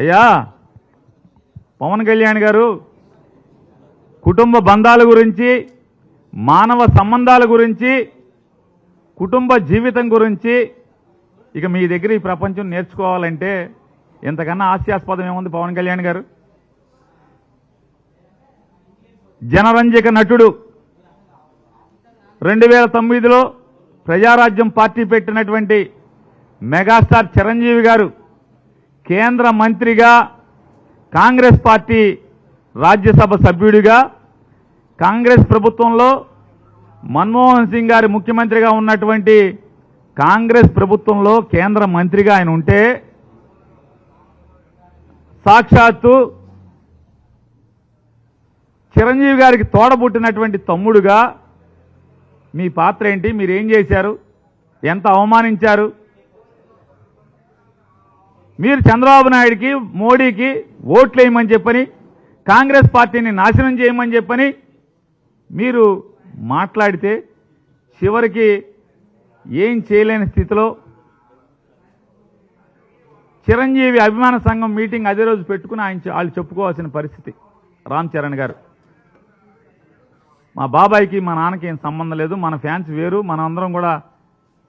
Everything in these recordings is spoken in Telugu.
అయ్యా పవన్ కళ్యాణ్ గారు కుటుంబ బంధాల గురించి, మానవ సంబంధాల గురించి, కుటుంబ జీవితం గురించి ఇక మీ దగ్గర ఈ ప్రపంచం నేర్చుకోవాలంటే ఇంతకన్నా హాస్యాస్పదం ఏముంది? పవన్ కళ్యాణ్ గారు జనరంజక నటుడు. 2009లో ప్రజారాజ్యం పార్టీ పెట్టినటువంటి మెగాస్టార్ చిరంజీవి గారు కేంద్ర మంత్రిగా, కాంగ్రెస్ పార్టీ రాజ్యసభ సభ్యుడిగా, కాంగ్రెస్ ప్రభుత్వంలో మన్మోహన్ సింగ్ గారి ముఖ్యమంత్రిగా ఉన్నటువంటి కాంగ్రెస్ ప్రభుత్వంలో కేంద్ర మంత్రిగా ఆయన ఉంటే, సాక్షాత్తు చిరంజీవి గారికి తోడబుట్టినటువంటి తమ్ముడుగా మీ పాత్ర ఏంటి? మీరేం చేశారు? ఎంత అవమానించారు? మీరు చంద్రబాబు నాయుడికి, మోడీకి ఓట్లు వేయమని చెప్పని, కాంగ్రెస్ పార్టీని నాశనం చేయమని చెప్పని మీరు మాట్లాడితే చివరికి ఏం చేయలేని స్థితిలో చిరంజీవి అభిమాన సంఘం మీటింగ్ అదే రోజు పెట్టుకుని వాళ్ళు చెప్పుకోవాల్సిన పరిస్థితి. రామ్ చరణ్ గారు, మా బాబాయికి మా నాన్నకి ఏం సంబంధం లేదు, మన ఫ్యాన్స్ వేరు, మనం అందరం కూడా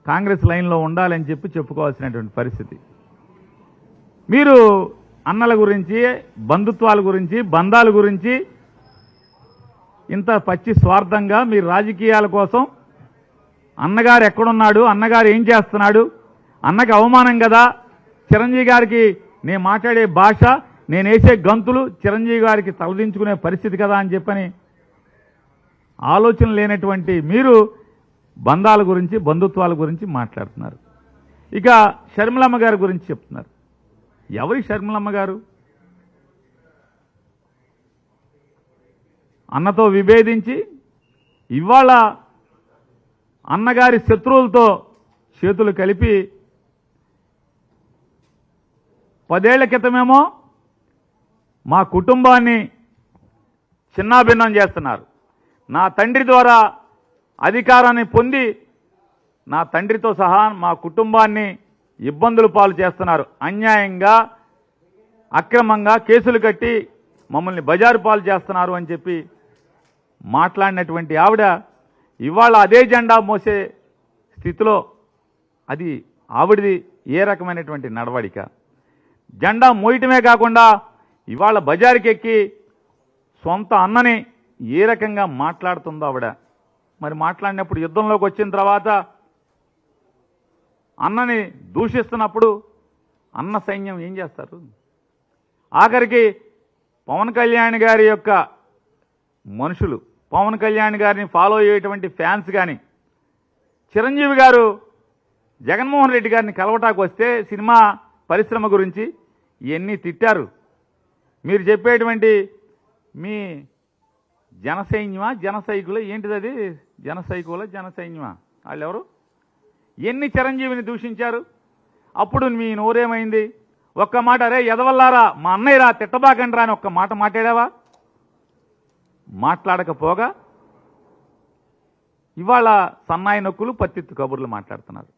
కాంగ్రెస్ లైన్లో ఉండాలని చెప్పి చెప్పుకోవాల్సినటువంటి పరిస్థితి. మీరు అన్నల గురించి, బంధుత్వాల గురించి, బంధాల గురించి ఇంత పచ్చి స్వార్థంగా మీరు రాజకీయాల కోసం అన్నగారు ఎక్కడున్నాడు, అన్నగారు ఏం చేస్తున్నాడు, అన్నకి అవమానం కదా, చిరంజీవి గారికి నేను మాట్లాడే భాష, నేను వేసే గంతులు చిరంజీవి గారికి తలదించుకునే పరిస్థితి కదా అని చెప్పని ఆలోచన లేనటువంటి మీరు బంధాల గురించి, బంధుత్వాల గురించి మాట్లాడుతున్నారు. ఇక షర్మిలమ్మ గారి గురించి చెప్తున్నారు. ఎవరి షర్మిలమ్మ గారు? అన్నతో విభేదించి ఇవాళ అన్నగారి శత్రువులతో చేతులు కలిపి 10 ఏళ్ల క్రితమేమో మా కుటుంబాన్ని చిన్నాభిన్నం చేస్తున్నారు, నా తండ్రి ద్వారా అధికారాన్ని పొంది నా తండ్రితో సహా మా కుటుంబాన్ని ఇబ్బందులు పాలు చేస్తున్నారు, అన్యాయంగా అక్రమంగా కేసులు కట్టి మమ్మల్ని బజారు పాలు చేస్తున్నారు అని చెప్పి మాట్లాడినటువంటి ఆవిడ ఇవాళ అదే జెండా మోసే స్థితిలో, అది ఆవిడది ఏ రకమైనటువంటి నడవడిక? జెండా మోయటమే కాకుండా ఇవాళ బజారుకి ఎక్కి సొంత అన్నని ఏ రకంగా మాట్లాడుతుందో ఆవిడ. మరి మాట్లాడినప్పుడు యుద్ధంలోకి వచ్చిన తర్వాత అన్నని దూషిస్తున్నప్పుడు అన్న సైన్యం ఏం చేస్తారు? ఆఖరికి పవన్ కళ్యాణ్ గారి యొక్క మనుషులు, పవన్ కళ్యాణ్ గారిని ఫాలో అయ్యేటువంటి ఫ్యాన్స్ కానీ, చిరంజీవి గారు జగన్మోహన్ రెడ్డి గారిని కలవటానికి వస్తే సినిమా పరిశ్రమ గురించి ఇవన్నీ తిట్టారు. మీరు చెప్పేటువంటి మీ జనసైన్యమా, జనసైకులు ఏంటిది? అది జనసైకుల, జనసైన్యమా? వాళ్ళు ఎవరు? ఎన్ని చిరంజీవిని దూషించారు? అప్పుడు మీ నోరేమైంది? ఒక్క మాట, అరే ఎదవల్లారా, మా అన్నయ్య రా, తిట్టబాకండి రా అని ఒక్క మాట మాట్లాడావా? మాట్లాడకపోగా ఇవాళ సన్నాయి నొక్కులు, పత్తిత్తు కబుర్లు మాట్లాడుతున్నారు.